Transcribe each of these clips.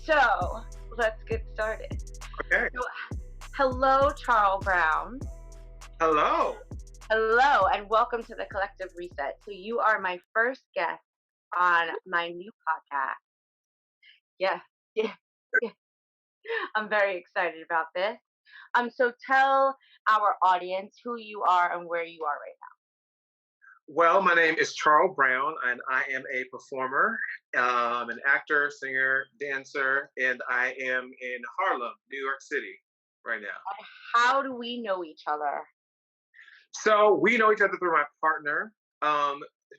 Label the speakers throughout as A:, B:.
A: So let's get started.
B: Okay.
A: So, hello, Charl Brown.
B: Hello.
A: Hello, and welcome to the Collective Reset. So you are my first guest on my new podcast. Yeah, yeah, yeah. I'm very excited about this. So tell our audience who you are and where you are right
B: Well, my name is Charl Brown, and I am a performer, an actor, singer, dancer, and I am in Harlem, New York City, right now.
A: now. How do we know each other?
B: So we know each other through my partner,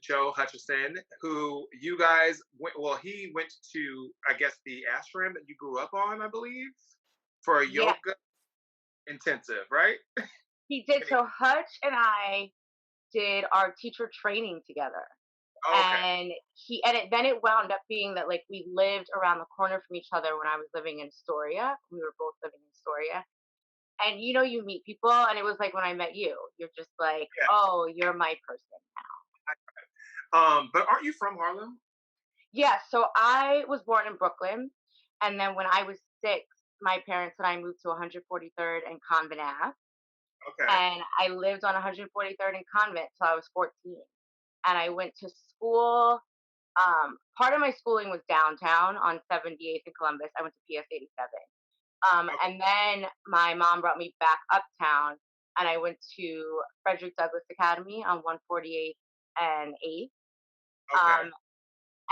B: Joe Hutchison, who you guys went. Well, he went to, I guess, the ashram that you grew up on, I believe, for a
A: Yeah,
B: yoga intensive, right?
A: he did. So Hutch and I did our teacher training together.
B: Oh, okay.
A: Then it wound up being that like we lived around the corner from each other when I was living in Astoria. We were both living in Astoria. And you meet people and it was like when I met you. You're just like,
B: Yeah.
A: oh, you're my person.
B: But aren't you from Harlem?
A: Yeah, so I was born in Brooklyn, and then when I was 6, my parents and I moved to 143rd and Convent Ave,
B: Okay.
A: and I lived on 143rd and Convent till I was 14. And I went to school. Part of my schooling was downtown on 78th and Columbus. I went to PS 87.
B: Okay.
A: And then my mom brought me back uptown, and I went to Frederick Douglass Academy on 148th and 8th.
B: Okay.
A: Um,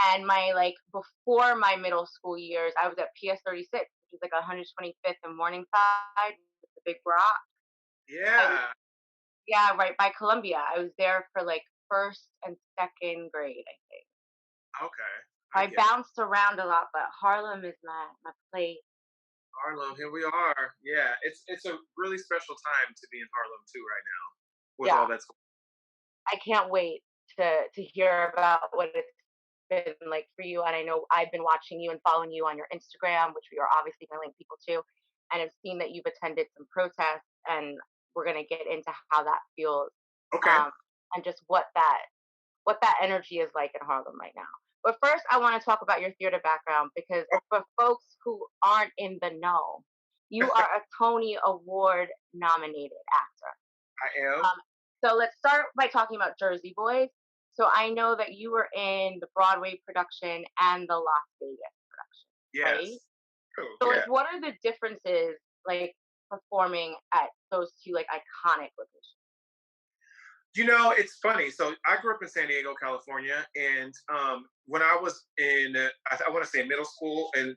A: and my like before my middle school years, I was at PS 36, which is like 125th and Morningside, with the big rock. I was,
B: Yeah.
A: yeah, right by Columbia. I was there for like first and second grade, I think.
B: Okay. I
A: I
B: get it.
A: bounced around a lot, but Harlem is my place.
B: Harlem, here we are. Yeah, it's a really special time to be in Harlem too right now with
A: Yeah,
B: all that's
A: I can't wait to hear about what it's been like for you. And I know I've been watching you and following you on your Instagram, which we are obviously going to link people to, and I've seen that you've attended some protests, and we're going to get into how that feels,
B: okay.
A: um, and just what that energy is like in Harlem right now. But first, I want to talk about your theater background because
B: Oh,
A: for folks who aren't in the know, you are a Tony Award nominated actor.
B: I am.
A: Um, so let's start by talking about Jersey Boys. So I know that you were in the Broadway production and the Las Vegas production, right?
B: Yes. Oh,
A: So like,
B: yeah.
A: what are the differences like performing at those two like iconic locations?
B: You know, it's funny. So I grew up in San Diego, California, and when I was in, I want to say middle school and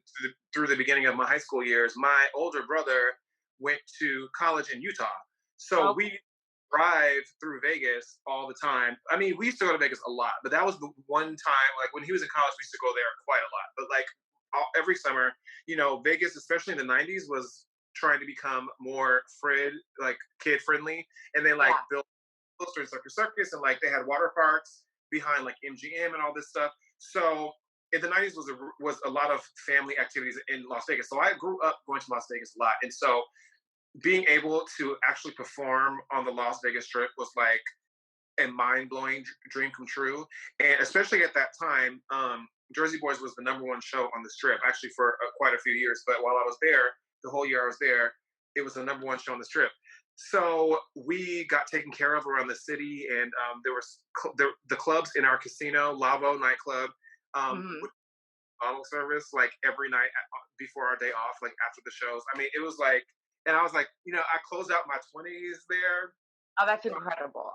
B: through the beginning of my high school years, my older brother went to college in Utah. So
A: Okay,
B: we drive through Vegas all the time. I mean, we used to go to Vegas a lot, but that was the one time, like when he was in college, we used to go there quite a lot. But like every summer, Vegas, especially in the '90s, was trying to become more like kid friendly, and they like
A: yeah,
B: built closer to Circus and like they had water parks behind like MGM and all this stuff. So in the '90s was a lot of family activities in Las Vegas. So I grew up going to Las Vegas a lot, and so being able to actually perform on the Las Vegas Strip was like a mind blowing dream come true. And especially at that time, Jersey Boys was the #1 show on the Strip, actually for quite a few years. But while I was there, the whole year I was there, it was the #1 show on the Strip. So we got taken care of around the city, and there was the clubs in our casino, Lavo nightclub,
A: hmm
B: with bottle service like every night before our day off, like after the shows. I mean, it was like, and I was like, I closed out my 20s there.
A: oh, that's incredible.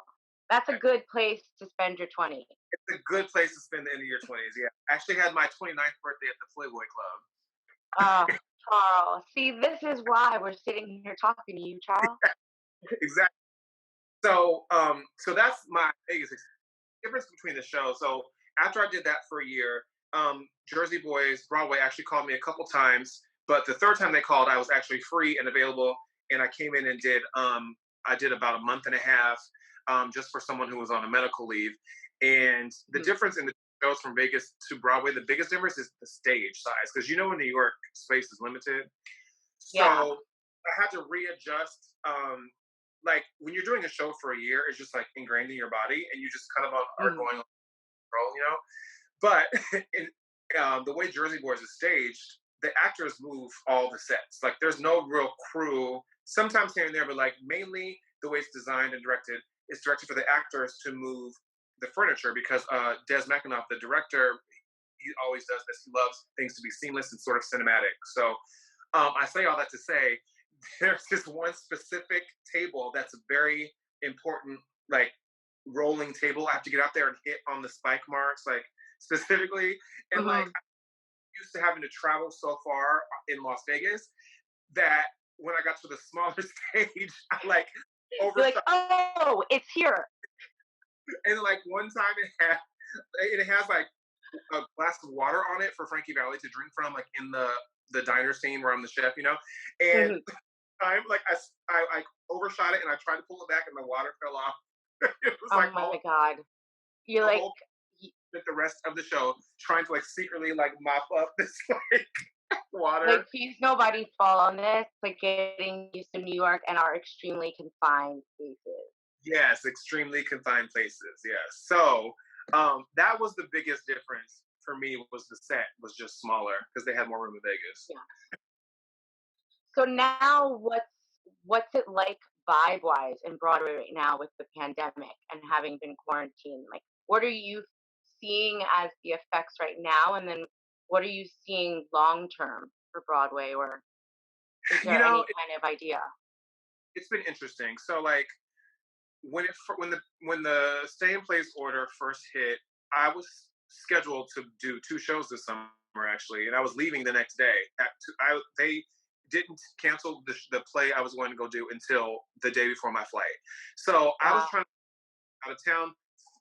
A: That's a good place to spend your 20.
B: It's a good place to spend the end of your 20s. Yeah, I actually had my 29th birthday at the Playboy Club.
A: Oh, Charles. See, this is why we're sitting here talking to you, Charles.
B: Exactly. So that's my biggest difference between the shows. So after I did that for a year, Jersey Boys Broadway actually called me a couple times, but the third time they called, I was actually free and available, and I came in and did I did about a month and a half, just for someone who was on a medical leave. And the
A: Mhm.
B: difference in the shows from Vegas to Broadway, the biggest difference is the stage size, because in New York space is limited.
A: Yeah.
B: So I had to readjust. Like when you're doing a show for a year, it's just like ingrained in your body, and you just kind of are
A: Mhm.
B: going on roll, you know. But in, the way Jersey Boys is staged, the actors move all the sets. Like there's no real crew. Sometimes here and there, but like mainly the way it's designed and directed, it's directed for the actors to move the furniture because Des McAnuff, the director, he always does this. He loves things to be seamless and sort of cinematic. So I say all that to say there's this one specific table that's a very important, like rolling table. I have to get out there and hit on the spike marks, like specifically. And like
A: Mhm.
B: I'm used to having to travel so far in Las Vegas that when I got to the smaller stage, I like
A: You're like,
B: overshot.
A: "Oh, it's here."
B: And like one time it has like a glass of water on it for Frankie Valley to drink from, like in the diner scene where I'm the chef, you know. And
A: Mhm.
B: I'm like I overshot it and I tried to pull it back and the water fell off. It was
A: Oh
B: like
A: my
B: all
A: god. You're
B: the
A: like
B: whole the rest of the show trying to like secretly like mop up this like water.
A: please nobody fall on this, like getting used to New York and our extremely confined spaces.
B: Yes, extremely confined places. Yes. So that was the biggest difference for me was the set was just smaller because they had more room in Vegas.
A: Yeah. So now what's it like vibe wise in Broadway right now with the pandemic and having been quarantined? Like what are you seeing as the effects right now, and then what are you seeing long term for Broadway, or is
B: You
A: there
B: know,
A: any kind of idea?
B: it's been interesting. So like when the stay in place order first hit, I was scheduled to do two shows this summer actually, and I was leaving the next day. They didn't cancel the play I was going to go do until the day before my flight. So I was
A: Wow.
B: trying to out of town,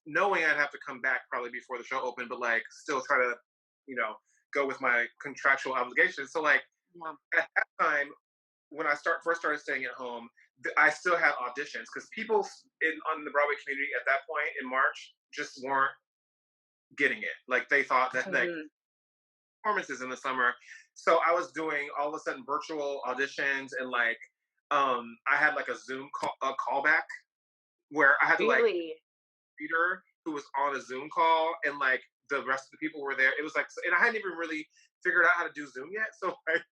B: knowing I'd have to come back probably before the show opened, but like still try to, you know, go with my contractual obligations. So like
A: Yeah.
B: at that time, when I first started staying at home, I still had auditions because people on the Broadway community at that point in March just weren't getting it. Like they thought that like
A: Hmm.
B: performances in the summer. So I was doing all of a sudden virtual auditions and like I had like a Zoom a callback where I had to like
A: Really?
B: reader who was on a Zoom call and like the rest of the people were there. It was like and I hadn't even really figured out how to do Zoom yet. So like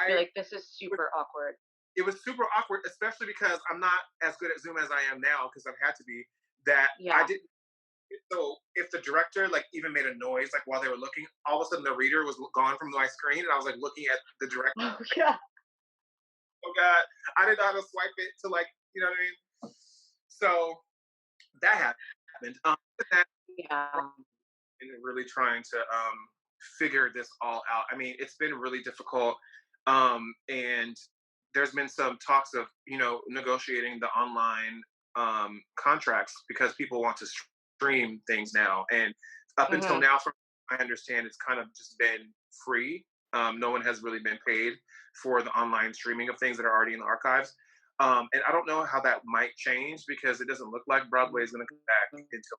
A: You're
B: I
A: like, this is super awkward.
B: it was super awkward, especially because I'm not as good at Zoom as I am now because I've had to be. That I
A: Yeah.
B: didn't. So if the director like even made a noise like while they were looking, all of a sudden the reader was gone from my screen, and I was like looking at the director.
A: Oh yeah.
B: Oh God, I didn't know how to swipe it to like you know what I mean. So that happened. That
A: Yeah.
B: and really trying to figure this all out. I mean, it's been really difficult, and there's been some talks of negotiating the online contracts because people want to stream things now. And up until
A: Hmm.
B: now, from I understand, it's kind of just been free. No one has really been paid for the online streaming of things that are already in the archives. And I don't know how that might change because it doesn't look like Broadway is going to come back until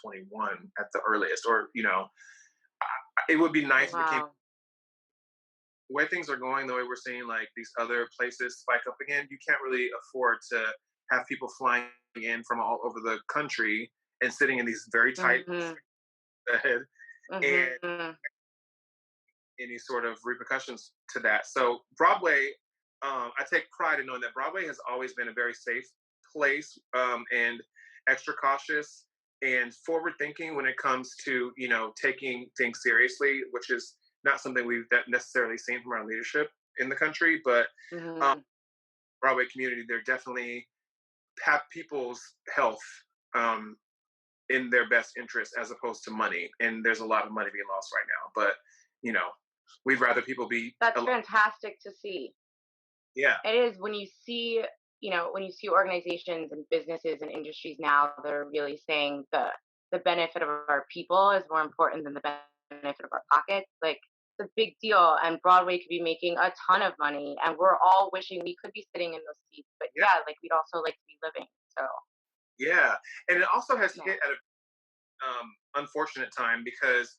B: 21 at the earliest, or it would be nice if it came
A: Wow.
B: the way things are going, the way we're seeing like these other places spike up again. You can't really afford to have people flying in from all over the country and sitting in these very tight
A: Hmm.
B: bed and
A: Hmm.
B: any sort of repercussions to that. So Broadway, I take pride in knowing that Broadway has always been a very safe place, and extra cautious and forward thinking when it comes to taking things seriously, which is not something we've necessarily seen from our leadership in the country. But um,
A: Hmm.
B: Broadway community, they're definitely have people's health um, in their best interest as opposed to money. And there's a lot of money being lost right now. But you know, we'd rather people be
A: That's
B: alive.
A: fantastic to see.
B: Yeah,
A: It is when you see, when you see organizations and businesses and industries now that are really saying the benefit of our people is more important than the benefit of our pockets. Like it's a big deal, and Broadway could be making a ton of money, and we're all wishing we could be sitting in those seats. But
B: yeah,
A: yeah, like we'd also like to be living. So
B: yeah. And it also has
A: yeah.
B: hit at a unfortunate time because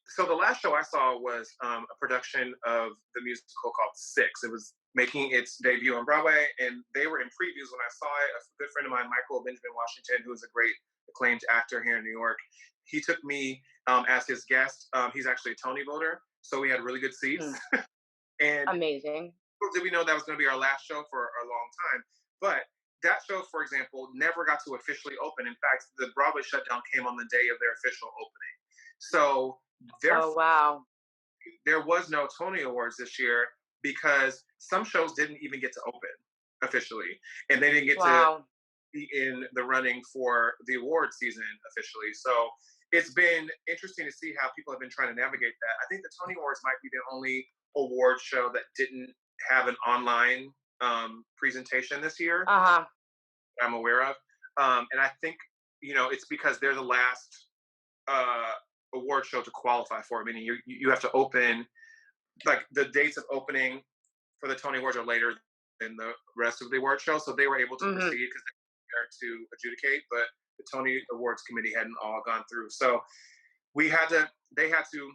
B: so the last show I saw was a production of the musical called Six. It was making its debut on Broadway, and they were in previews when I saw it. A good friend of mine, Michael Benjamin Washington, who is a great acclaimed actor here in New York, he took me as his guest. He's actually a Tony voter, so we had really good seats.
A: Mm,
B: And
A: amazing.
B: little did we know that was going to be our last show for a long time. But that show, for example, never got to officially open. In fact, the Broadway shutdown came on the day of their official opening. So
A: Oh,
B: therefore,
A: wow.
B: there was no Tony Awards this year because some shows didn't even get to open officially, and they didn't get to
A: Wow.
B: be in the running for the award season officially. So it's been interesting to see how people have been trying to navigate that. I think the Tony Awards might be the only award show that didn't have an online presentation this year
A: Uh-huh.
B: I'm aware of. And I think, it's because they're the last award show to qualify for it, meaning you have to open, like the dates of opening for the Tony Awards are later than the rest of the award show. So they were able to
A: Hmm.
B: proceed because they were there to adjudicate, but the Tony Awards committee hadn't all gone through. So they had to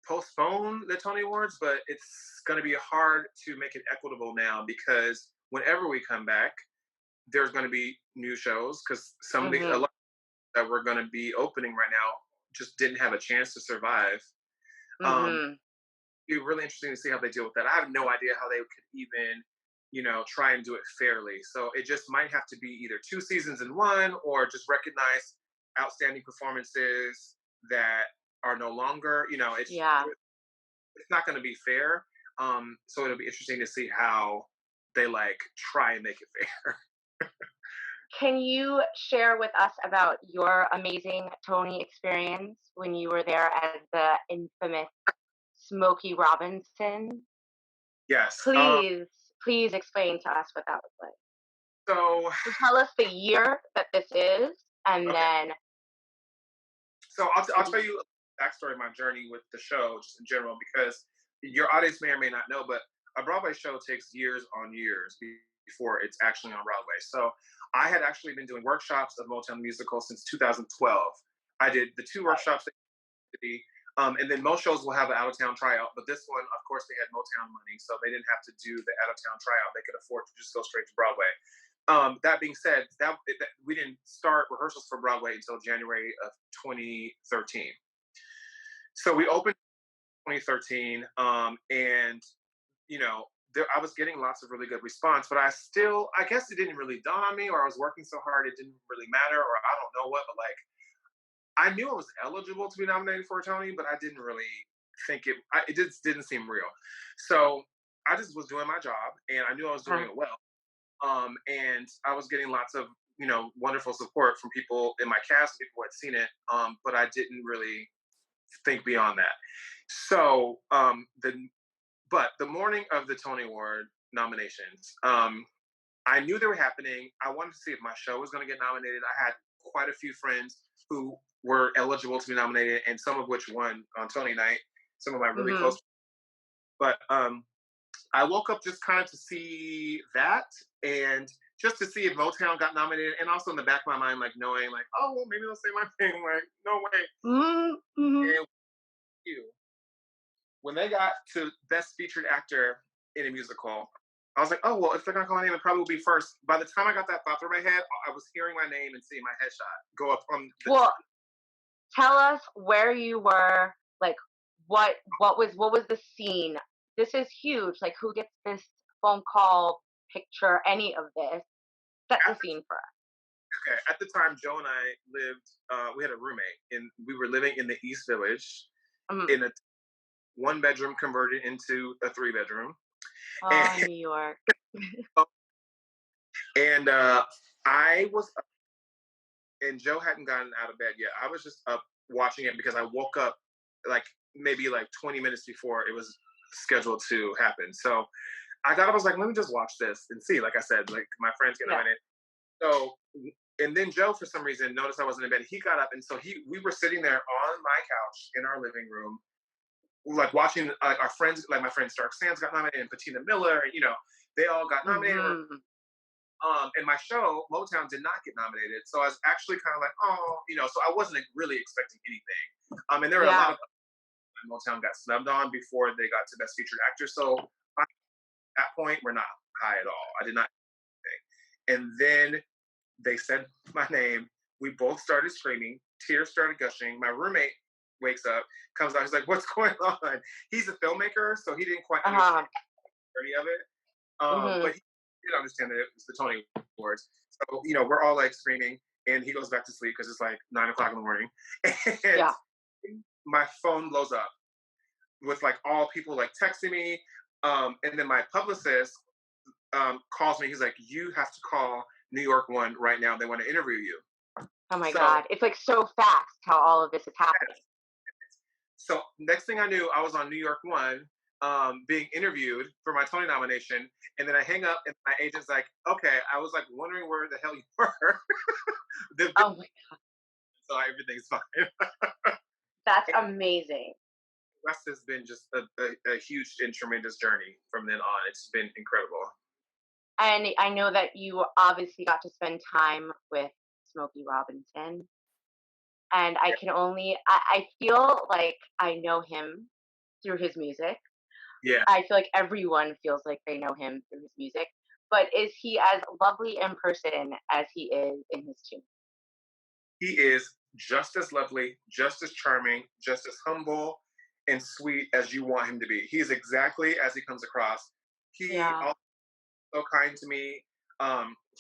B: postpone the Tony Awards, but it's going to be hard to make it equitable now because whenever we come back, there's going to be new shows because a
A: Hmm.
B: lot that we're going to be opening right now just didn't have a chance to survive. Um,
A: Hmm.
B: It'd be really interesting to see how they deal with that. I have no idea how they could even, try and do it fairly. So it just might have to be either two seasons in one or just recognize outstanding performances that are no longer,
A: Yeah.
B: it's not going to be fair. So it'll be interesting to see how they try and make it fair.
A: Can you share with us about your amazing Tony experience when you were there as the infamous Smokey Robinson?
B: Yes.
A: Please, please explain to us what that was like.
B: So
A: So tell us the year that this is, and
B: okay.
A: then
B: So I'll
A: the
B: tell you a backstory of my journey with the show, just in general, because your audience may or may not know, but a Broadway show takes years on years before it's actually on Broadway. So I had actually been doing workshops of Motown musical since 2012. I did the two workshops, and then most shows will have an out of town tryout, but this one, of course, they had Motown money, so they didn't have to do the out of town tryout. They could afford to just go straight to Broadway. That being said, we didn't start rehearsals for Broadway until January of 2013. So we opened 2013, and I was getting lots of really good response, but I guess it didn't really dawn on me, or I was working so hard it didn't really matter, or I don't know what, but I knew I was eligible to be nominated for a Tony, but I didn't really think it just didn't seem real. So I just was doing my job, and I knew I was doing
A: uh,
B: it well. And I was getting lots of wonderful support from people in my cast, people who had seen it, but I didn't really think beyond that. So the morning of the Tony Award nominations, I knew they were happening. I wanted to see if my show was going to get nominated. I had quite a few friends who were eligible to be nominated, and some of which won on Tony night. Some of my really
A: mm-hmm.
B: close, but I woke up just kind of to see that and just to see if Motown got nominated, and also in the back of my mind, knowing, oh, well, maybe they'll say my thing. No way.
A: Mm-hmm.
B: And you, when they got to Best Featured Actor in a Musical, I was like, oh, well, if they're going to call my name, it probably will be first. By the time I got that thought through my head, I was hearing my name and seeing my headshot go up on the.
A: Well, tell us where you were, like what was the scene? This is huge. Like, who gets this phone call, picture, any of this? Set the
B: At
A: scene for us.
B: at the time, Joe and I lived, we had a roommate, and we were living in the East Village
A: Mhm.
B: in a one bedroom converted into a three bedroom.
A: Oh,
B: And,
A: New York.
B: and I was, and Joe hadn't gotten out of bed yet. I was just up watching it because I woke up maybe 20 minutes before it was scheduled to happen. So I got up, I was like, let me just watch this and see. Like I said, my friends get
A: Yeah.
B: nominated. So, and then Joe, for some reason, noticed I wasn't in bed. He got up, and so we were sitting there on my couch in our living room, watching our friends, my friend Stark Sands got nominated, and Patina Miller, they all got nominated.
A: Hmm.
B: And my show Motown did not get nominated, so I was actually kind of oh, so I wasn't really expecting anything. And there were a lot
A: Yeah.
B: of Motown got snubbed on before they got to Best Featured Actor. So At that point, we're not high at all. I did not. And then they said my name. We both started screaming. Tears started gushing. My roommate wakes up, comes out. He's like, "What's going on?" He's a filmmaker, so he didn't quite understand any of it. But he did understand that it was the Tony Awards. So, we're all like screaming, and he goes back to sleep because it's like 9 o'clock in the morning. And my phone blows up with like all people like texting me. And then my publicist calls me. He's like, "You have to call New York One right now. They want to interview you."
A: Oh my God. It's like so fast how all of this is happening.
B: So next thing I knew, I was on New York One, being interviewed for my Tony nomination. And then I hang up and my agent's like, "Okay, I was like wondering where the hell you were."
A: Oh my God.
B: So everything's fine.
A: That's amazing.
B: West has been just a huge and tremendous journey from then on. It's been incredible.
A: And I know that you obviously got to spend time with Smokey Robinson. And I feel like I know him through his music.
B: Yeah.
A: I feel like everyone feels like they know him through his music. But is he as lovely in person as he is in his tune?
B: He is just as lovely, just as charming, just as humble and sweet as you want him to be. He is exactly as he comes across. He also so kind to me.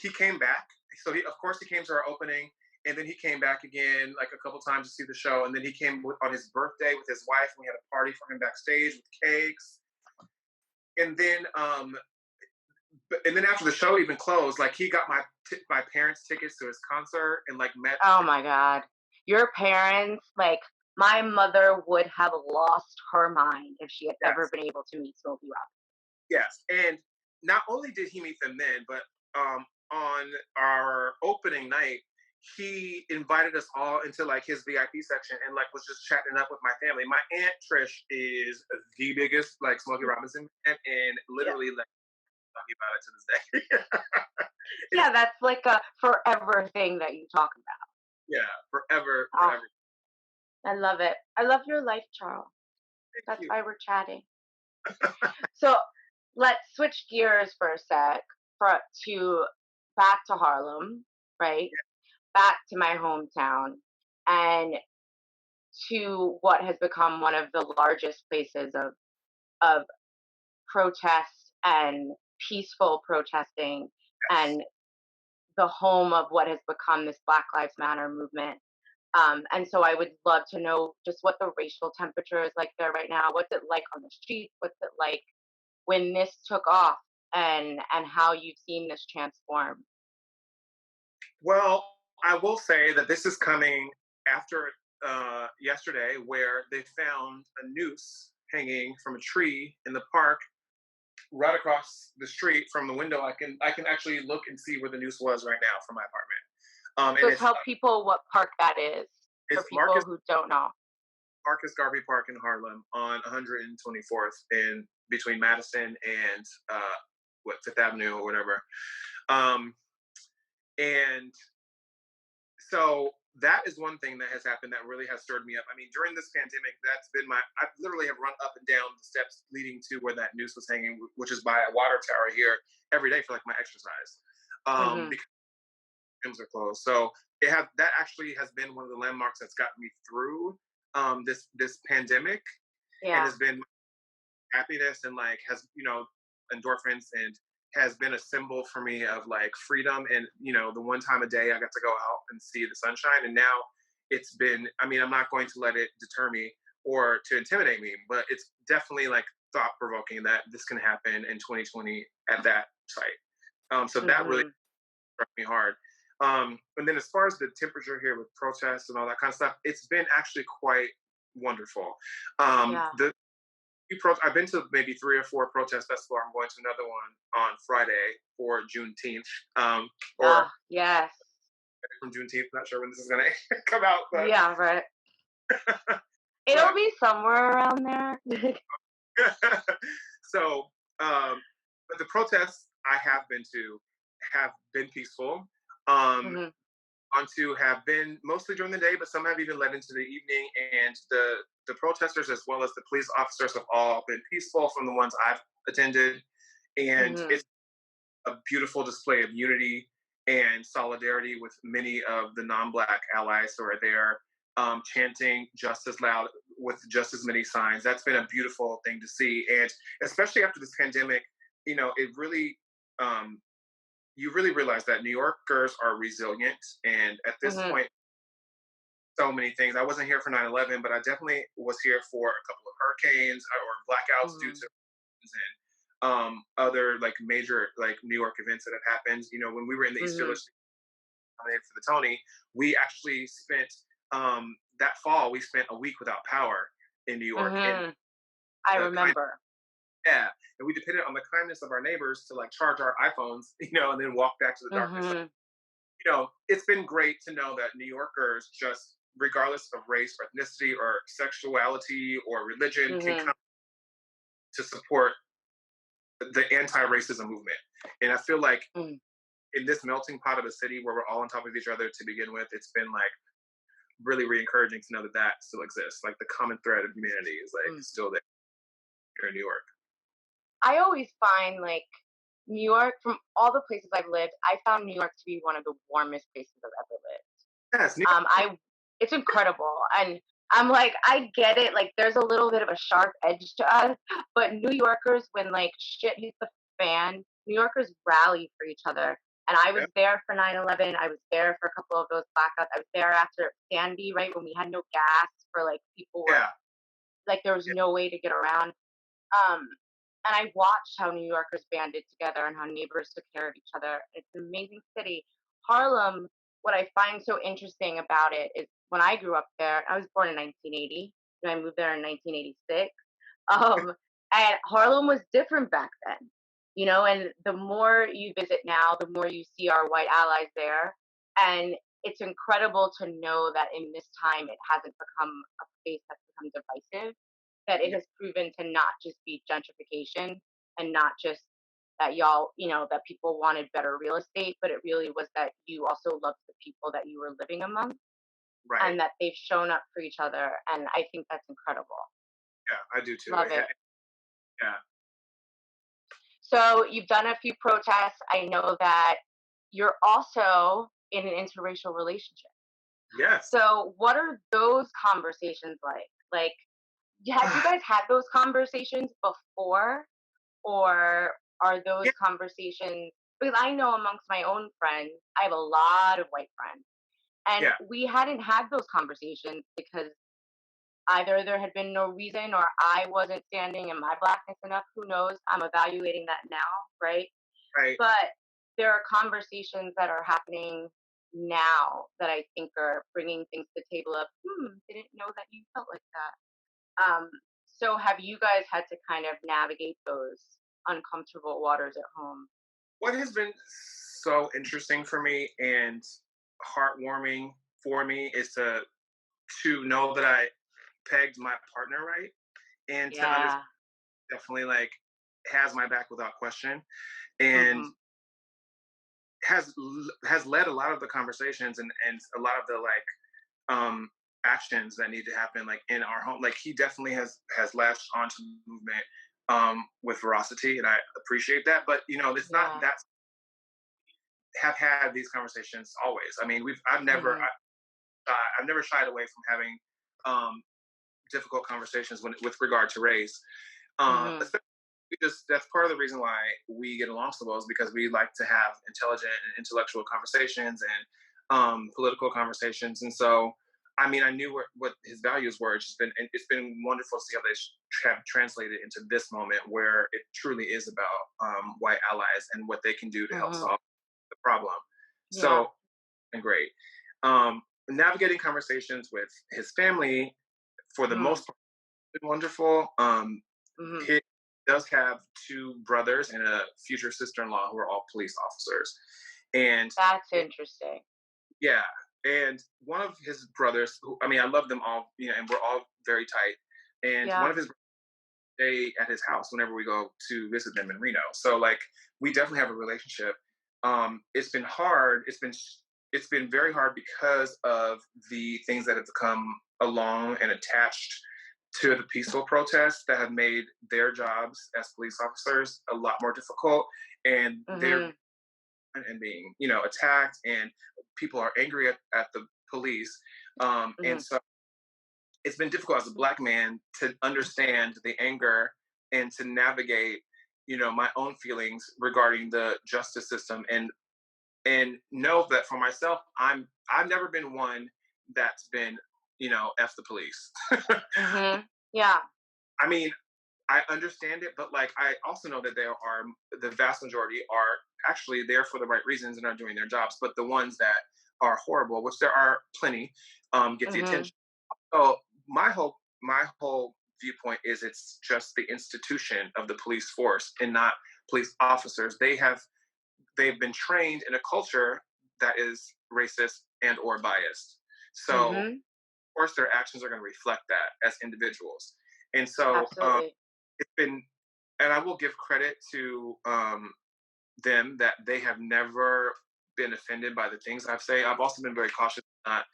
B: He came back. So of course he came to our opening, and then he came back again like a couple times to see the show. And then he came on his birthday with his wife, and we had a party for him backstage with cakes. And then after the show even closed, like he got my parents' tickets to his concert and like met.
A: Oh my God. Your parents, like my mother would have lost her mind if she had ever been able to meet Smokey Robinson.
B: Yes. And not only did he meet them then, but on our opening night, he invited us all into like his VIP section and like was just chatting up with my family. My aunt Trish is the biggest like Smokey Robinson fan, and literally like talking about it to this day.
A: Yeah, that's like a forever thing that you talk about.
B: Yeah, forever.
A: I love it. I love your life, Charl. That's why we're chatting. So let's switch gears for a sec to back to Harlem, right? Back to my hometown and to what has become one of the largest places of protest and peaceful protesting and the home of what has become this Black Lives Matter movement. And so I would love to know just what the racial temperature is like there right now. What's it like on the streets? What's it like when this took off, and how you've seen this transform?
B: Well, I will say that this is coming after yesterday, where they found a noose hanging from a tree in the park right across the street from the window. I can actually look and see where the noose was right now from my apartment.
A: So tell people what park that is for people who don't know.
B: Marcus Garvey Park in Harlem on 124th in between Madison and Fifth Avenue or whatever. And so that is one thing that has happened that really has stirred me up. I mean, during this pandemic, that's been I literally have run up and down the steps leading to where that noose was hanging, which is by a water tower here every day for like my exercise. Because gyms are closed. So that actually has been one of the landmarks that's gotten me through this pandemic. And has been happiness and like has, endorphins, and has been a symbol for me of like freedom. And, the one time a day I got to go out and see the sunshine. And now it's been, I'm not going to let it deter me or to intimidate me, but it's definitely like thought provoking that this can happen in 2020 at that site. So that really struck me hard. And then as far as the temperature here with protests and all that kind of stuff, it's been actually quite wonderful. I've been to maybe 3 or 4 protests thus far. I'm going to another one on Friday for Juneteenth.
A: Yes.
B: From Juneteenth. Not sure when this is going to come out. But...
A: Yeah, right. It'll be somewhere around there.
B: So, but the protests I have been to have been peaceful. Have been mostly during the day, but some have even led into the evening. And the protesters, as well as the police officers, have all been peaceful from the ones I've attended. And
A: Mm-hmm.
B: it's a beautiful display of unity and solidarity with many of the non-Black allies who are there, chanting just as loud with just as many signs. That's been a beautiful thing to see, and especially after this pandemic, it really, you really realize that New Yorkers are resilient, and at this
A: Mm-hmm.
B: point, so many things. I wasn't here for 9/11, but I definitely was here for a couple of hurricanes or blackouts due
A: Mm-hmm.
B: to and other like major like New York events that have happened. When we were in the East
A: Mm-hmm.
B: Village nominated for the Tony, we actually spent that fall. We spent a week without power in New York, and
A: Mm-hmm. I
B: the kind
A: remember.
B: yeah, and we depended on the kindness of our neighbors to like charge our iPhones, and then walk back to the darkness. So,
A: Mm-hmm.
B: it's been great to know that New Yorkers, just regardless of race or ethnicity or sexuality or religion, can
A: Mm-hmm.
B: come to support the anti-racism movement. And I feel like
A: Mm-hmm.
B: in this melting pot of a city where we're all on top of each other to begin with, it's been like really encouraging to know that that still exists. Like the common thread of humanity is like still there here in New York.
A: I always find like New York, from all the places I've lived, I found New York to be one of the warmest places I've ever lived.
B: Yes, New
A: I It's incredible, and I'm like, I get it. Like, there's a little bit of a sharp edge to us, but New Yorkers, when like shit hits the fan, New Yorkers rally for each other. And I was
B: York.
A: there for 9/11. I was there for a couple of those blackouts. I was there after Sandy, right when we had no gas for like people were
B: Yeah,
A: like there was
B: yeah,
A: no way to get around. Um, and I watched how New Yorkers banded together and how neighbors took care of each other. It's an amazing city. Harlem, what I find so interesting about it is when I grew up there, I was born in 1980, and I moved there in 1986. And Harlem was different back then, and the more you visit now, the more you see our white allies there. And it's incredible to know that in this time, it hasn't become a place that's become divisive, that it
B: yeah,
A: has proven to not just be gentrification and not just that y'all, that people wanted better real estate, but it really was that you also loved the people that you were living among
B: right.
A: and that they've shown up for each other. And I think that's incredible.
B: Yeah, I do too.
A: Love it.
B: Yeah.
A: So you've done a few protests. I know that you're also in an interracial relationship.
B: Yes.
A: So what are those conversations like? Like, have you guys had those conversations before? Or are those
B: Yeah.
A: conversations, because I know amongst my own friends, I have a lot of white friends, and
B: Yeah.
A: we hadn't had those conversations because either there had been no reason or I wasn't standing in my blackness enough. Who knows? I'm evaluating that now, right?
B: Right.
A: But there are conversations that are happening now that I think are bringing things to the table of, didn't know that you felt like that. So have you guys had to kind of navigate those uncomfortable waters at home?
B: What has been so interesting for me and heartwarming for me is to know that I pegged my partner right, and to understand
A: Yeah.
B: definitely like has my back without question, and
A: Mhm.
B: has led a lot of the conversations and a lot of the like actions that need to happen like in our home. Like he definitely has latched onto the movement with veracity, and I appreciate that. But it's not
A: Yeah.
B: that have had these conversations always. I mean,
A: Mhm.
B: I've never shied away from having um, difficult conversations with regard to race.
A: Mhm.
B: Especially that's part of the reason why we get along so well is because we like to have intelligent and intellectual conversations and political conversations. And so, I mean, I knew what his values were. It's been wonderful to see how they have translated into this moment where it truly is about white allies and what they can do to help
A: Mhm.
B: solve the problem.
A: Yeah.
B: So, and great. Navigating conversations with his family for the
A: Mhm.
B: most part has been wonderful.
A: Mhm.
B: He does have two brothers and a future sister-in-law who are all police officers, and
A: That's interesting.
B: yeah, and one of his brothers, who I mean, I love them all, and we're all very tight. And one
A: Yeah.
B: of his stay at his house whenever we go to visit them in Reno. So like we definitely have a relationship. It's been hard. It's been very hard because of the things that have come along and attached to the peaceful protests that have made their jobs as police officers a lot more difficult, and they're
A: Mhm.
B: and being, attacked, and people are angry at the police. And
A: Mhm.
B: so it's been difficult as a black man to understand the anger and to navigate, my own feelings regarding the justice system, and know that for myself, I've never been one that's been, F the police.
A: Mhm. Yeah.
B: I mean, I understand it, but like I also know that the vast majority are actually there for the right reasons and are doing their jobs. But the ones that are horrible, which there are plenty, get the
A: Mhm.
B: attention. So my whole viewpoint is it's just the institution of the police force and not police officers. They've been trained in a culture that is racist and or biased. So of
A: Mhm.
B: course their actions are going to reflect that as individuals. And so
A: Absolutely.
B: it's been, and I will give credit to them that they have never been offended by the things I've say. I've also been very cautious to not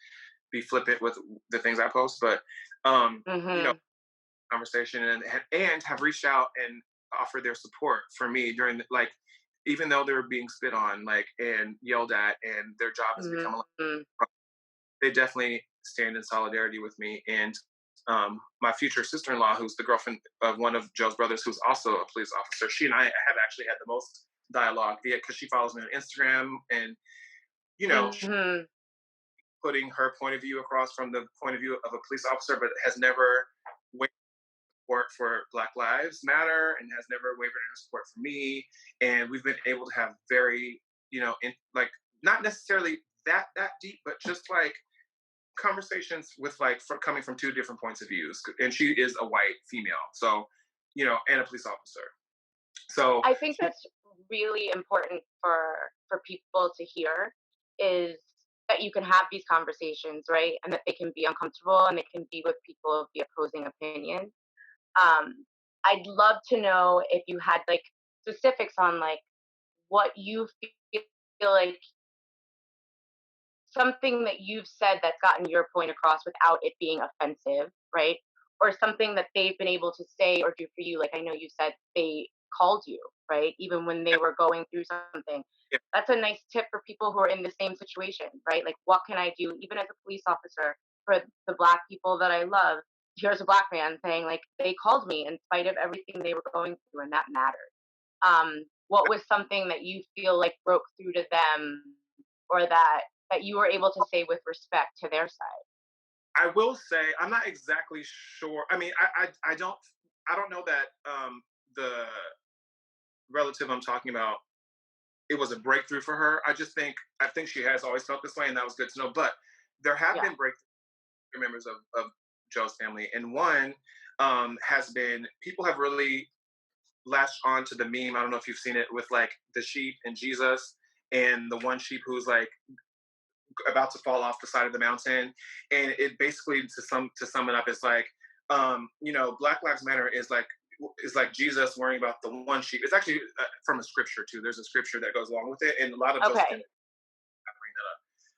B: be flippant with the things I post, but um, you know,
A: Mhm.
B: conversation, and have reached out and offered their support for me during like, even though they were being spit on, like, and yelled at, and their job has become a lot,
A: Mhm.
B: they definitely stand in solidarity with me. And my future sister-in-law, who's the girlfriend of one of Joe's brothers, who's also a police officer, she and I have actually had the most dialogue via, because she follows me on Instagram, and
A: Mhm.
B: putting her point of view across from the point of view of a police officer, but has never wavered support for Black Lives Matter and has never wavered in her support for me. And we've been able to have very, like, not necessarily that deep, but just like conversations with like coming from two different points of views. And she is a white female, so and a police officer. So
A: I think that's really important for people to hear is that you can have these conversations, right? And that they can be uncomfortable and they can be with people of the opposing opinion. Um, I'd love to know if you had like specifics on like what you feel like something that you've said that's gotten your point across without it being offensive, right? Or something that they've been able to say or do for you. Like I know you said they called you, right? Even when they were going through something.
B: yeah,
A: That's a nice tip for people who are in the same situation, right? Like, what can I do, even as a police officer, for the Black people that I love? Here's a Black man saying, like, they called me in spite of everything they were going through, and that mattered. What was something that you feel like broke through to them, or that you were able to say with respect to their side?
B: I will say I'm not exactly sure. I mean, I don't know that the relative I'm talking about, it was a breakthrough for her. I think she has always felt this way, and that was good to know. But there have
A: Yeah.
B: been breakthrough members of Joe's family, and one has been, people have really latched on to the meme. I don't know if you've seen it, with like the sheep and Jesus, and the one sheep who's like about to fall off the side of the mountain. And it basically, to sum it up, is like, Black Lives Matter is like Jesus worrying about the one sheep. It's actually from a scripture too. There's a scripture that goes along with it, and a lot of Joseph
A: Okay.
B: didn't bring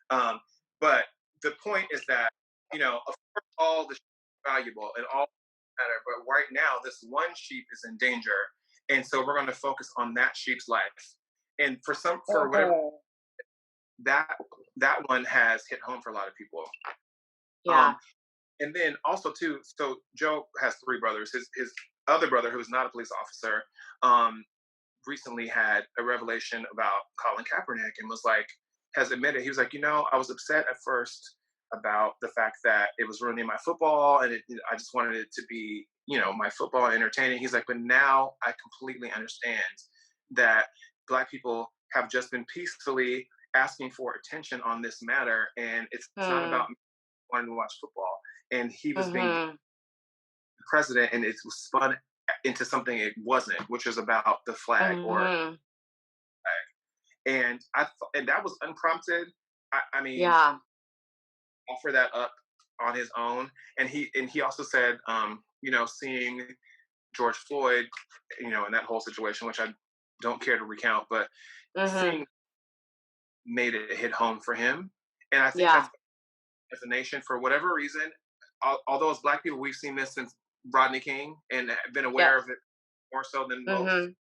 B: that up. But the point is that, of course, all the sheep are valuable and all matter, but right now this one sheep is in danger, and so we're going to focus on that sheep's life. And for whatever,
A: Mhm.
B: that that one has hit home for a lot of people.
A: Yeah.
B: Um, and then also too, so Joe has three brothers. His other brother, who is not a police officer, um, recently had a revelation about Colin Kaepernick, and has admitted, he was like, I was upset at first about the fact that it was ruining my football, and I just wanted it to be, my football entertaining. He's like, but now I completely understand that Black people have just been peacefully asking for attention on this matter, and it's not about
A: Mm.
B: me wanting to watch football. And he was being
A: Mhm.
B: president, and it was spun into something it wasn't, which was about the flag, or
A: Mhm.
B: and that was unprompted. I mean,
A: Yeah.
B: offer that up on his own, and he also said, seeing George Floyd, in that whole situation, which I don't care to recount, but
A: Mhm.
B: seeing made it hit home for him. And I think that's,
A: Yeah.
B: as a nation, for whatever reason, although as Black people we've seen this since Rodney King and have been aware
A: Yes.
B: of it more so than most.
A: Mhm.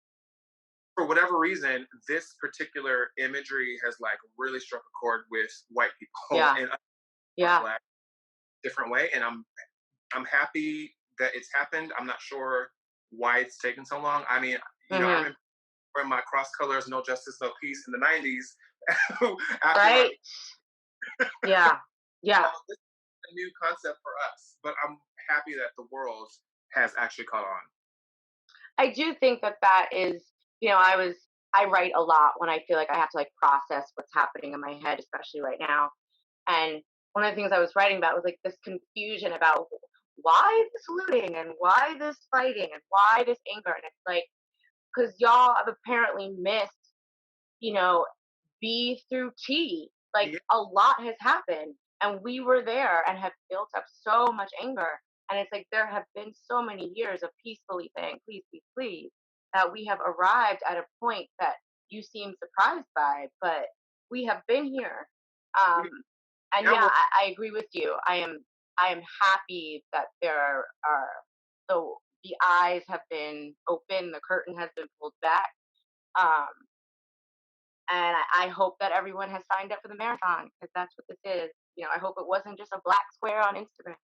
B: For whatever reason, this particular imagery has like really struck a chord with white people
A: Yeah.
B: and us who are
A: Yeah.
B: black different way. And I'm happy that it's happened. I'm not sure why it's taken so long. I mean, I
A: Mhm.
B: remember wearing my cross colors, no justice, no peace in the '90s after
A: Right?
B: Rodney.
A: Yeah. Yeah.
B: This is a new concept for us, but I'm happy that the world has actually caught on.
A: I do think that that is, I write a lot when I feel like I have to like process what's happening in my head, especially right now. And one of the things I was writing about was like this confusion about why this looting and why this fighting and why this anger. And it's like, because y'all have apparently missed, you know, B through T. Like
B: Yeah,
A: a lot has happened, and we were there and have built up so much anger. And it's like there have been so many years of peacefully saying, please, please, please, that we have arrived at a point that you seem surprised by, but we have been here. Um, and
B: now
A: yeah,
B: we're
A: I agree with you. I am happy that there are the eyes have been open, the curtain has been pulled back. Um, and I hope that everyone has signed up for the marathon because that's what this is. I hope it wasn't just a black square on Instagram.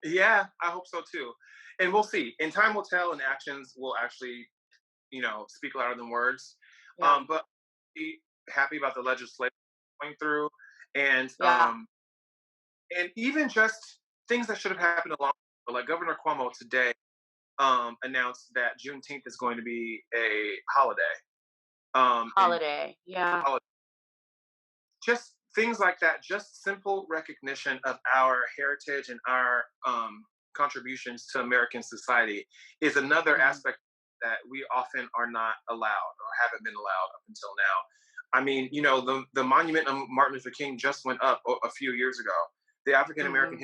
B: Yeah, I hope so too. And we'll see. And time will tell, and actions will actually, speak louder than words.
A: Yeah,
B: But be happy about the legislation going through, and
A: yeah,
B: even just things that should have happened a long ago. Like Governor Cuomo today announced that Juneteenth is going to be a holiday. And
A: holiday. Yeah,
B: just things like that, just simple recognition of our heritage and our contributions to American society is another
A: hmm
B: aspect that we often are not allowed or haven't been allowed up until now. I mean, the monument of Martin Luther King just went up a few years ago. The African American
A: hmm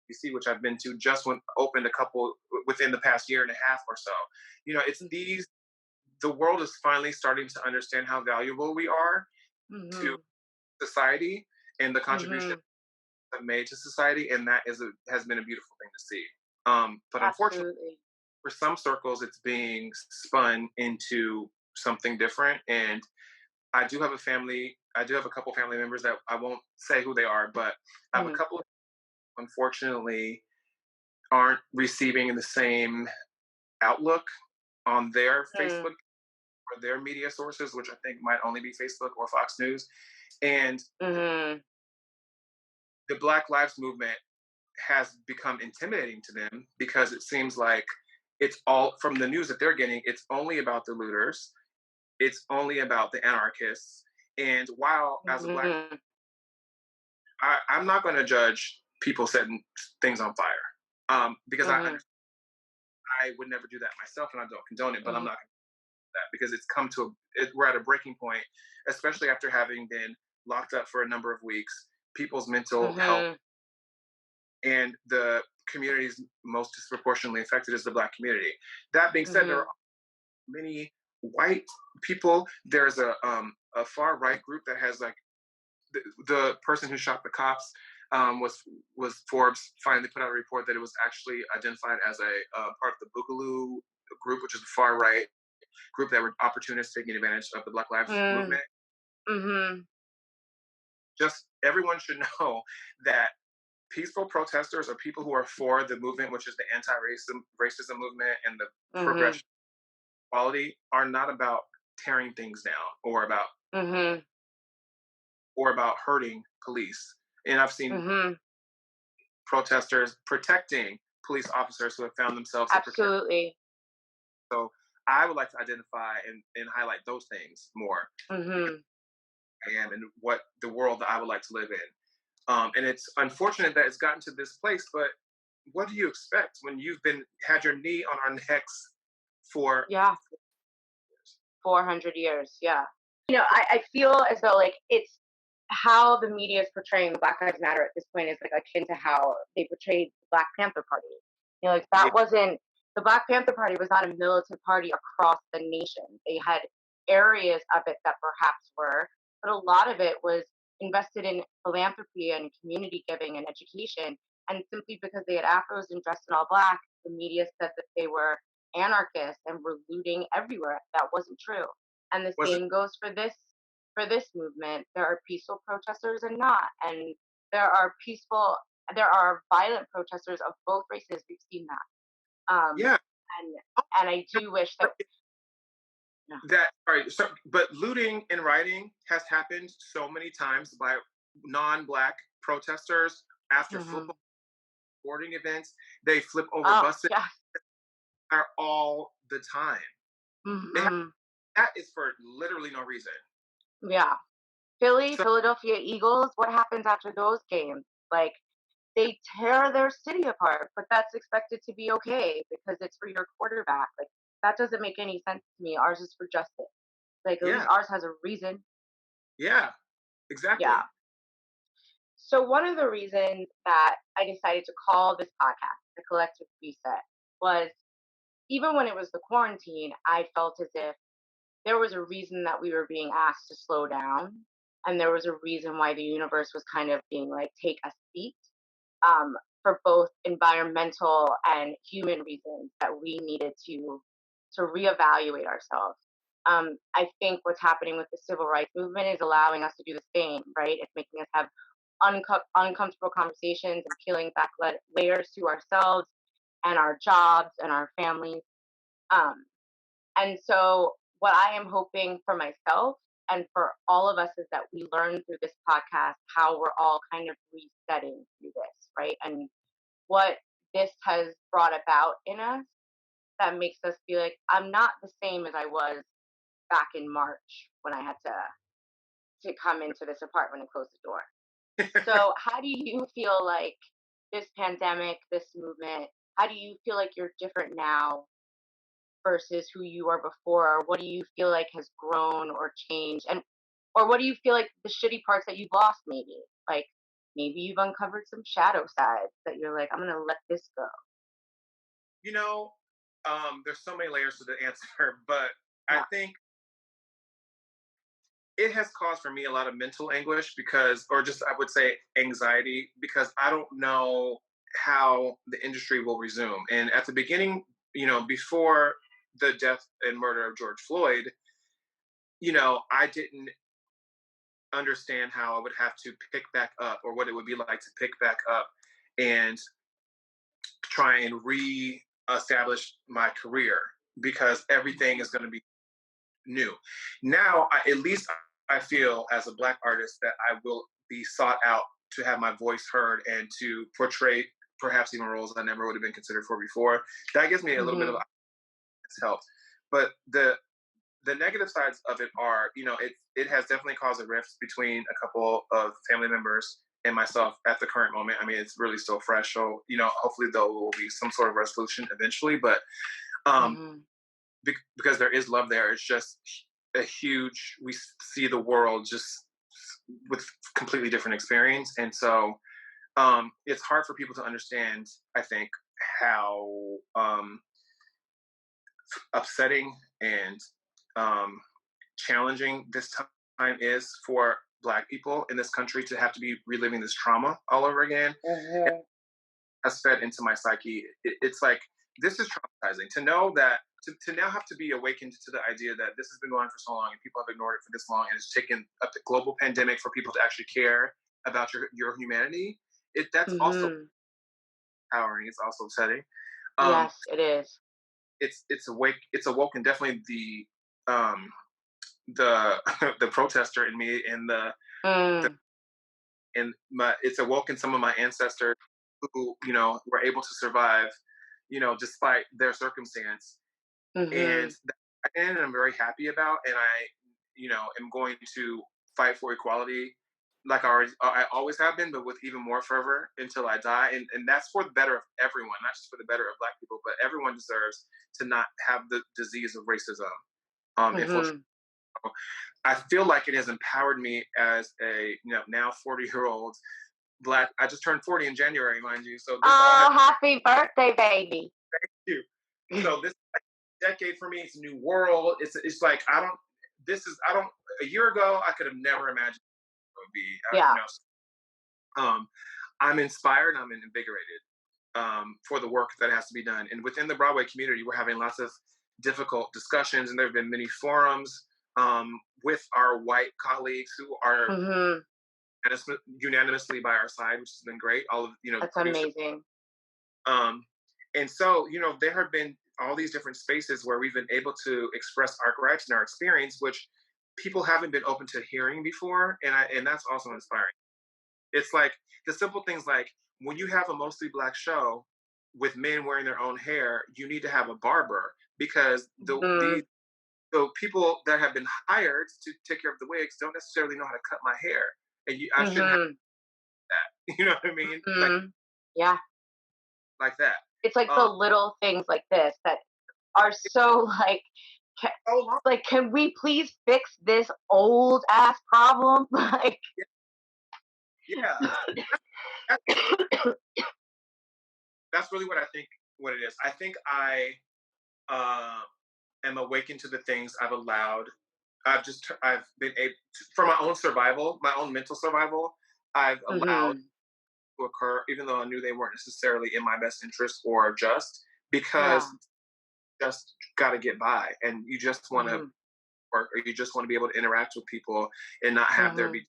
B: History, which I've been to, just went opened a couple within the past year and a half or so. It's these. The world is finally starting to understand how valuable we are to
A: hmm
B: society and the contribution
A: hmm
B: have made to society, and that has been a beautiful thing to see. But unfortunately,
A: absolutely.
B: for some circles, it's being spun into something different. And I do have a family. I do have a couple family members that I won't say who they are, but I have a
A: hmm
B: couple of unfortunately aren't receiving the same outlook on their
A: hmm
B: Facebook or their media sources, which I think might only be Facebook or Fox News. And
A: hmm
B: the Black Lives Movement has become intimidating to them because it seems like it's all from the news that they're getting, it's only about the looters, it's only about the anarchists. And while as a black,
A: hmm
B: I'm not going to judge people setting things on fire because
A: hmm
B: I would never do that myself and I don't condone it, but I'm
A: hmm
B: not going to do that because we're at a breaking point, especially after having been locked up for a number of weeks. People's mental health
A: hmm
B: and the communities most disproportionately affected is the black community. That being said, there are
A: hmm
B: many white people. There's a far right group that has like the person who shot the cops was Forbes finally put out a report that it was actually identified as a part of the Boogaloo group, which is the far right group that were opportunists taking advantage of the Black Lives
A: hmm
B: movement.
A: hmm
B: Just everyone should know that peaceful protesters or people who are for the movement, which is the anti-racism movement and the
A: hmm
B: progression equality, are not about tearing things down
A: hmm
B: or about hurting police. And I've seen
A: hmm
B: protesters protecting police officers who have found themselves in precarious.
A: absolutely.
B: So I would like to identify and highlight those things more because
A: hmm
B: I am and what the world that I would like to live in. And it's unfortunate that it's gotten to this place, but what do you expect when you've been had your knee on our necks for
A: Yeah,
B: years?
A: 400 years. Yeah. I feel as though like it's how the media is portraying the Black Lives Matter at this point is like akin to how they portrayed the Black Panther Party. Like
B: Yeah,
A: that wasn't the Black Panther Party was not a militant party across the nation. They had areas of it that perhaps were, but a lot of it was invested in philanthropy and community giving and education. And simply because they had afros and dressed in all black, the media said that they were anarchists and were looting everywhere. That wasn't true. And the
B: Was it?
A: same goes for this movement. There are peaceful protesters and not. And there are peaceful there are violent protesters of both races. We've seen that.
B: Yeah.
A: And and I do wish that no.
B: That all right. So, but looting and rioting has happened so many times by non-black protesters after
A: Mhm.
B: football sporting events. They flip over
A: Oh,
B: buses
A: yeah.
B: are all the time. It ha-
A: Mhm.
B: that is for literally no reason.
A: Yeah. Philly,
B: So
A: Philadelphia Eagles, what happens after those games? Like, they tear their city apart, but that's expected to be okay because it's for your quarterback. Like, that doesn't make any sense to me. Ours is for justice. Like, at least
B: yeah,
A: ours has a reason.
B: yeah, exactly.
A: Yeah. So, one of the reasons that I decided to call this podcast The Collective Reset was even when it was the quarantine, I felt as if there was a reason that we were being asked to slow down. And there was a reason why the universe was kind of being like, take a seat, for both environmental and human reasons that we needed to reevaluate ourselves. I think what's happening with the civil rights movement is allowing us to do the same, right? It's making us have uncomfortable conversations and peeling back layers to ourselves and our jobs and our families. Um, and so, what I am hoping for myself and for all of us is that we learn through this podcast how we're all kind of resetting through this, right? And what this has brought about in us that makes us feel like I'm not the same as I was back in March when I had to come into this apartment and close the door. So, how do you feel like this pandemic, this movement, how do you feel like you're different now versus who you are before? Or what do you feel like has grown or changed? And or what do you feel like the shitty parts that you've lost maybe? Like maybe you've uncovered some shadow sides that you're like, I'm gonna let this go.
B: You know, there's so many layers to the answer, but I
A: Yeah.
B: think it has caused for me a lot of mental anguish because, or just I would say anxiety, because I don't know how the industry will resume. And at the beginning, before the death and murder of George Floyd, I didn't understand how I would have to pick back up or what it would be like to pick back up and try and re-establish my career because everything is going to be new. Now, at least I feel as a Black artist that I will be sought out to have my voice heard and to portray perhaps even roles I never would have been considered for before. That gives me a little bit of
A: Hmm.
B: help. But the negative sides of it are, it has definitely caused a rift between a couple of family members and myself at the current moment. I mean, it's really still fresh. So, hopefully there will be some sort of resolution eventually. But um,
A: Hmm.
B: because there is love there, it's just we see the world just with completely different experience. And so it's hard for people to understand, I think, how upsetting and um, challenging this time is for Black people in this country to have to be reliving this trauma all over again. It
A: Hmm.
B: has fed into my psyche. It's like, this is traumatizing to know that, to now have to be awakened to the idea that this has been going on for so long and people have ignored it for this long and it's taken a global pandemic for people to actually care about your humanity. That's also
A: Hmm.
B: empowering. It's also upsetting. Um,
A: Yes, it is.
B: it's awoken definitely um, the the protester in me and the
A: Mm.
B: and it's awoken some of my ancestors who were able to survive despite their circumstance, and
A: Hmm.
B: and I'm very happy about, and I am going to fight for equality like I always have been, but with even more fervor until I die, and that's for the better of everyone, not just for the better of Black people, but everyone deserves to not have the disease of racism. Unfortunately,
A: Hmm.
B: I feel like it has empowered me as a now 40-year-old Black. I just turned 40 in January, mind you. So this all has
A: Oh, happy birthday, baby.
B: you. So this decade for me, it's a new world. It's like I don't. This is I don't. A year ago, I could have never imagined it would be.
A: Yeah.
B: Um, I'm inspired, I'm invigorated for the work that has to be done. And within the Broadway community, we're having lots of difficult discussions, and there have been many forums with our white colleagues who are
A: Mm-hmm.
B: unanimously by our side, which has been great. All of the
A: That's
B: producers.
A: amazing.
B: And so there have been all these different spaces where we've been able to express our gripes and our experience, which people haven't been open to hearing before, and that's also inspiring. It's like the simple things like when you have a mostly black show with men wearing their own hair, you need to have a barber because
A: Mm-hmm.
B: the people that have been hired to take care of the wigs don't necessarily know how to cut my hair, and I shouldn't have
A: Mm-hmm.
B: that. You know what I mean?
A: Mm-hmm. Yeah.
B: Like that.
A: It's like the
B: Um,
A: little things like this that are so like,
B: so long.
A: like, can we please fix this old ass problem? Like,
B: Yeah, that's, that's really what I think. What it is, I think I uh, am awakened to the things I've allowed. I've been able for my own survival, my own mental survival. I've allowed
A: hmm
B: to occur, even though I knew they weren't necessarily in my best interest or just
A: yeah.
B: because just got to get by, and you just want to
A: hmm
B: work, or you just want to be able to interact with people and not have there
A: hmm
B: be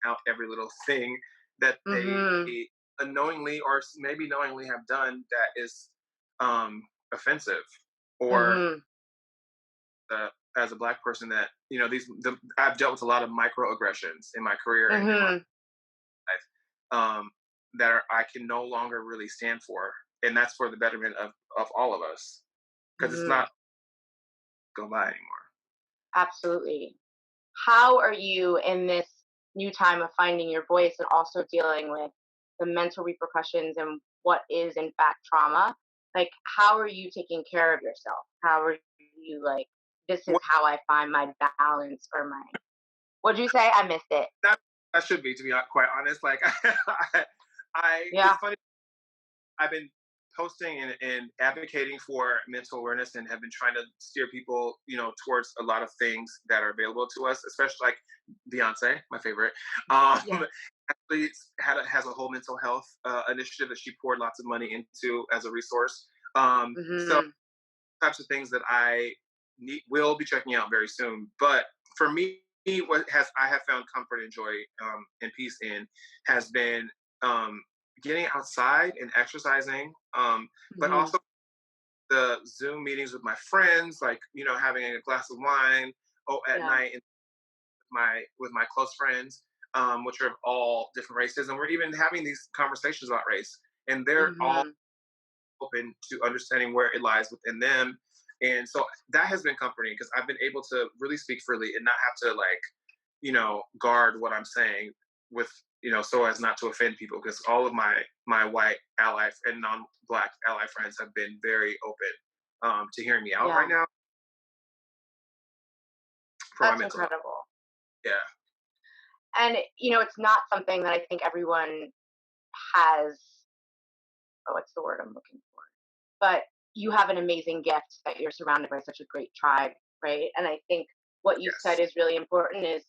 B: out every little thing that they
A: hmm
B: unknowingly or maybe knowingly have done that is offensive or
A: hmm
B: as a black person that I've dealt with a lot of microaggressions in my career and in my
A: hmm
B: life that I can no longer really stand for, and that's for the betterment of all of us because it's
A: hmm
B: not go by anymore.
A: Absolutely. How are you in this new time of finding your voice and also dealing with the mental repercussions and what is in fact trauma? Like, how are you taking care of yourself? How are you like, this is
B: Well,
A: how I find my balance or my, what'd you say? I missed it.
B: that that should be, to be quite honest. Like,
A: Yeah.
B: it's funny. I've been posting and advocating for mental awareness and have been trying to steer people, towards a lot of things that are available to us, especially like Beyonce, my favorite.
A: Yeah.
B: Actually has a whole mental health initiative that she poured lots of money into as a resource. So
A: hmm
B: types of things that will be checking out very soon. But for me, what has I have found comfort and joy and peace in has been getting outside and exercising, but
A: hmm
B: also the Zoom meetings with my friends, like having a glass of wine at
A: Yeah.
B: night with my close friends, which are of all different races, and we're even having these conversations about race, and they're all
A: hmm
B: open to understanding where it lies within them. And so that has been comforting because I've been able to really speak freely and not have to guard what I'm saying with, so as not to offend people. Because all of my white ally and non-black ally friends have been very open to hearing me out right
A: Yeah.
B: now for my
A: That's
B: mental health.
A: incredible.
B: Yeah.
A: And, it's not something that I think everyone has. Oh, what's the word I'm looking for? But you have an amazing gift that you're surrounded by such a great tribe, right? And I think what you said
B: Yes.
A: is really important is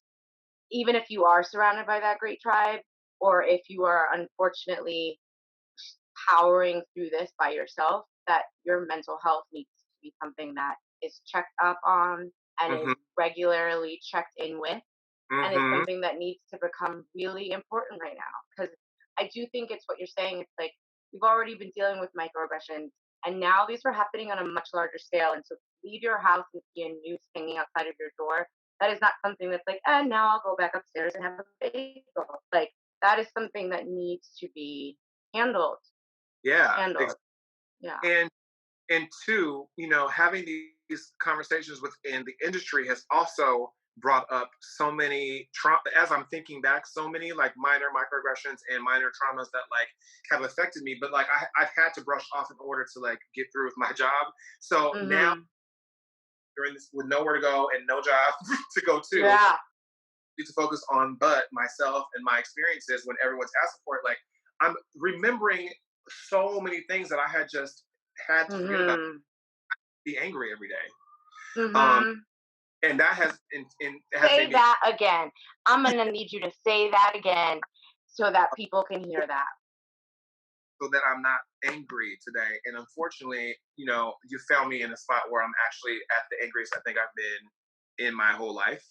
A: even if you are surrounded by that great tribe, or if you are unfortunately powering through this by yourself, that your mental health needs to be something that is checked up on and is
B: Mm-hmm.
A: regularly checked in with. And it's
B: Mm-hmm.
A: something that needs to become really important right now. Because I do think it's what you're saying. It's like we've already been dealing with microaggressions, and now these are happening on a much larger scale. And so to leave your house and see a noose hanging outside of your door, that is not something that's like, and now I'll go back upstairs and have a bagel. Like that is something that needs to be handled.
B: Yeah.
A: Handled. Yeah.
B: And and two, having these conversations within the industry has also brought up so many trauma. As I'm thinking back, so many like minor microaggressions and minor traumas that like have affected me, but like I've had to brush off in order to like get through with my job. So now
A: Mhm.
B: during this, with nowhere to go and no job to go to,
A: Yeah.
B: need to focus on but myself and my experiences when everyone's asking for it. Like I'm remembering so many things that I had just had to forget about,
A: Mhm.
B: be angry every day. Um,
A: Mhm.
B: and that has
A: Say
B: made me
A: that again. I'm gonna need you to say that again so that people can hear that.
B: so that I'm not angry today. And unfortunately, you found me in a spot where I'm actually at the angriest I think I've been in my whole life.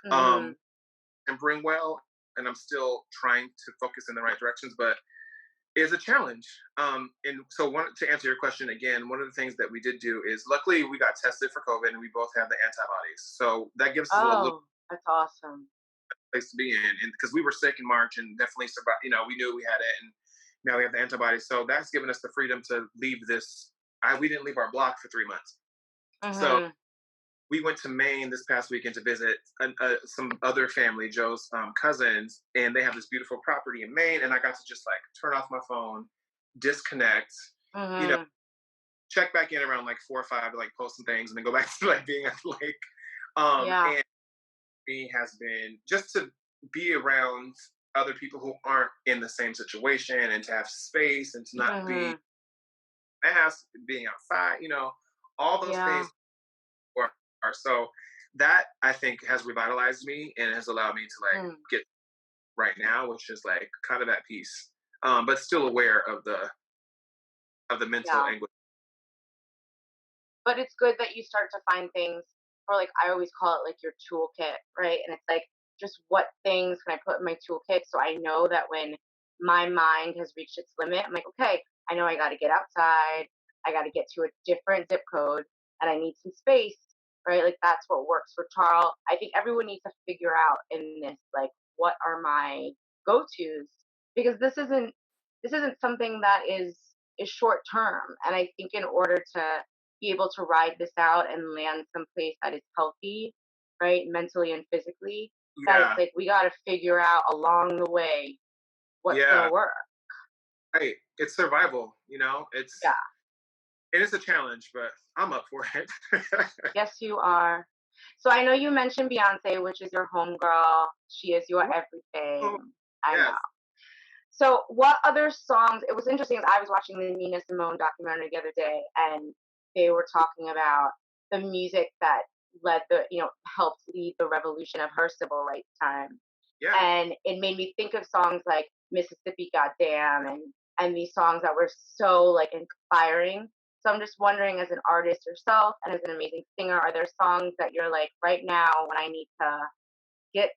A: Mm-hmm.
B: Um, and bring well, and I'm still trying to focus in the right directions, but it's a challenge. And so to answer your question again, one of the things that we did do is luckily we got tested for COVID and we both have the antibodies. So that gives us a little
A: Oh, that's awesome.
B: place to be in. And because we were sick in March and definitely survived, we knew we had it, and now we have the antibodies. So that's given us the freedom to leave this. We didn't leave our block for 3 months. So
A: Mm-hmm.
B: we went to Maine this past weekend to visit some other family, Joe's cousins, and they have this beautiful property in Maine. And I got to just like turn off my phone, disconnect, you know,
A: Mm-hmm.
B: check back in around like 4 or 5 to like post some things, and then go back to like being at the lake.
A: Yeah.
B: And me has been just to be around other people who aren't in the same situation, and to have space, and to not be
A: Mm-hmm.
B: masked, being outside, all those
A: Yeah.
B: things are so that I think has revitalized me and has allowed me to like
A: Mm.
B: get right now, which is like kind of at peace, but still aware of the mental
A: Yeah.
B: anguish.
A: But it's good that you start to find things, or like I always call it like your toolkit, right? And it's like, just what things can I put in my toolkit so I know that when my mind has reached its limit, I'm like, okay, I know I got to get outside. I got to get to a different zip code and I need some space, right? Like that's what works for Charl. I think everyone needs to figure out in this, like, what are my go-tos? Because this isn't something that is short term. And I think in order to be able to ride this out and land someplace that is healthy, right, mentally and physically, that it's
B: Yeah,
A: like we got to figure out along the way what's
B: yeah,
A: gonna work.
B: right. It's survival,
A: Yeah.
B: it's a challenge, but I'm up for it.
A: Yes, you are. So I know you mentioned Beyonce, which is your homegirl. She is your everything.
B: Oh,
A: I know.
B: yes,
A: So what other songs? It was interesting. I was watching the Nina Simone documentary the other day, and they were talking about the music that helped lead the revolution of her civil rights time.
B: yeah,
A: And it made me think of songs like Mississippi Goddamn and these songs that were so like inspiring. So I'm just wondering, as an artist yourself and as an amazing singer, are there songs that you're like, right now when I need to get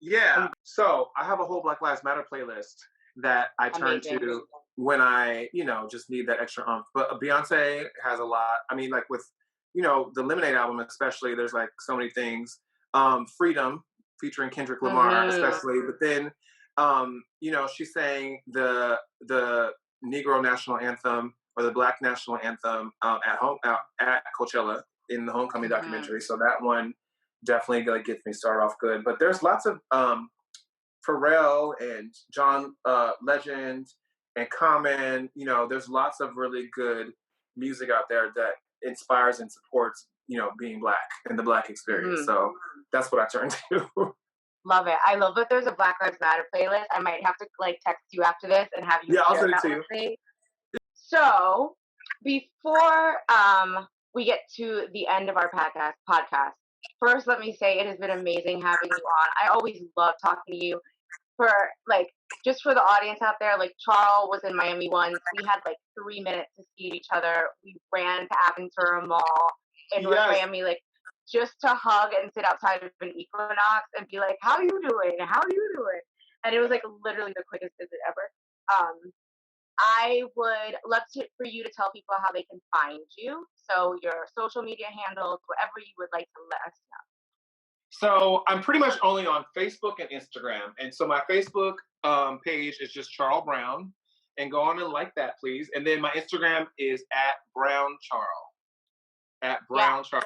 B: yeah.
A: some
B: So I have a whole Black Lives Matter playlist that I turn
A: amazing?
B: to when I, just need that extra umph. But Beyonce has a lot. I mean, like with, the Lemonade album, especially, there's like so many things. Freedom, featuring Kendrick Lamar,
A: Mhm.
B: especially. But then, she sang the Negro national anthem, or the Black national anthem, at home at Coachella in the Homecoming
A: Mhm.
B: documentary. So that one definitely like gets me started off good. But there's lots of Pharrell and John Legend and Common. There's lots of really good music out there that inspires and supports, being Black and the Black experience.
A: Mhm.
B: So that's what I turn to.
A: Love it. I love that there's a Black Lives Matter playlist. I might have to like text you after this and have you
B: Yeah, I'll
A: share
B: send it
A: that
B: to
A: with
B: you.
A: me. So before we get to the end of our podcast, first let me say it has been amazing having you on. I always love talking to you. For like, just for the audience out there, like Charl was in Miami once. We had like 3 minutes to see each other. We ran to Aventura Mall in North
B: Yes.
A: Miami, like just to hug and sit outside of an Equinox and be like, "How you doing? How you doing?" And it was like literally the quickest visit ever. I would love for you to tell people how they can find you. So your social media handles, whatever you would like to let us know.
B: So I'm pretty much only on Facebook and Instagram. And so my Facebook page is just Charl Brown. And go on and like that, please. And then my Instagram is at Brown Charl. At
A: Yeah,
B: Brown Charl.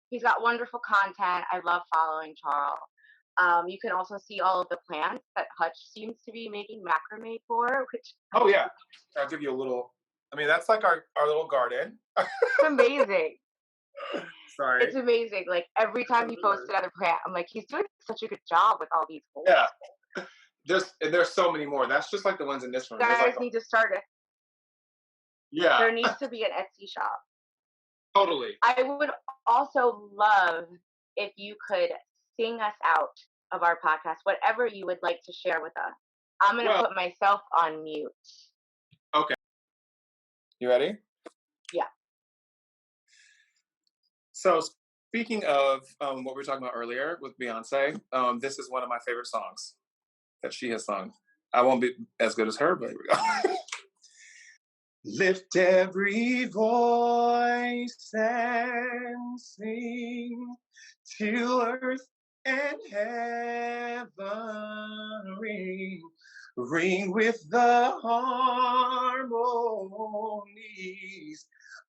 A: he's got wonderful content. I love following Charles. You can also see all of the plants that Hutch seems to be making macrame for, which
B: Oh yeah. I'll give you a little. I mean, that's like our little garden.
A: is amazing.
B: Sorry.
A: It's amazing. Like every time he posts another plant, I'm like, he's doing such a good job with all these goals.
B: Yeah. There's so many more. That's just like the ones in this
A: You
B: room. There's like
A: guys need to start it.
B: yeah,
A: There needs to be an Etsy shop.
B: totally.
A: I would also love if you could sing us out of our podcast, whatever you would like to share with us. I'm going to put myself on mute.
B: Okay. You ready?
A: Yeah.
B: So speaking of what we were talking about earlier with Beyonce, this is one of my favorite songs that she has sung. I won't be as good as her, but here we go. Lift every voice and sing till earth and heaven ring, ring with the harmonies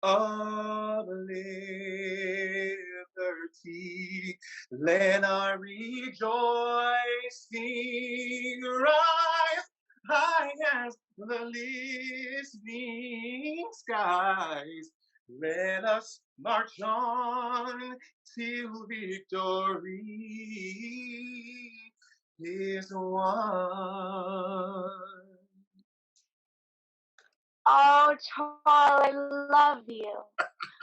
B: of liberty. Let our rejoicing rise high as the listening skies. Let us march on till victory is won.
A: Oh, Charl, I love you.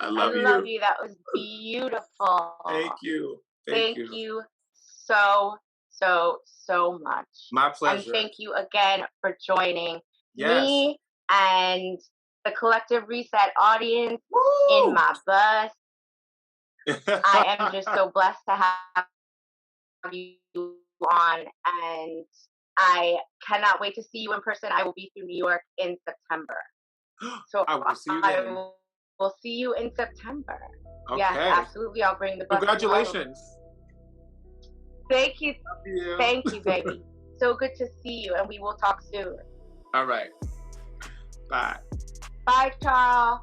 B: I love
A: you. That was beautiful.
B: Thank you.
A: Thank you so much.
B: My pleasure.
A: And thank you again for joining me and the Collective Reset audience in my bus. I am just so blessed to have you on, and I cannot wait to see you in person. I will be through New York in September. So
B: I will see you then.
A: We'll see you in September.
B: Okay.
A: Yes, absolutely. I'll bring the bus.
B: Congratulations.
A: Thank you. Thank you, baby. So good to see you, and we will talk soon.
B: All right. Bye.
A: Bye, Charl.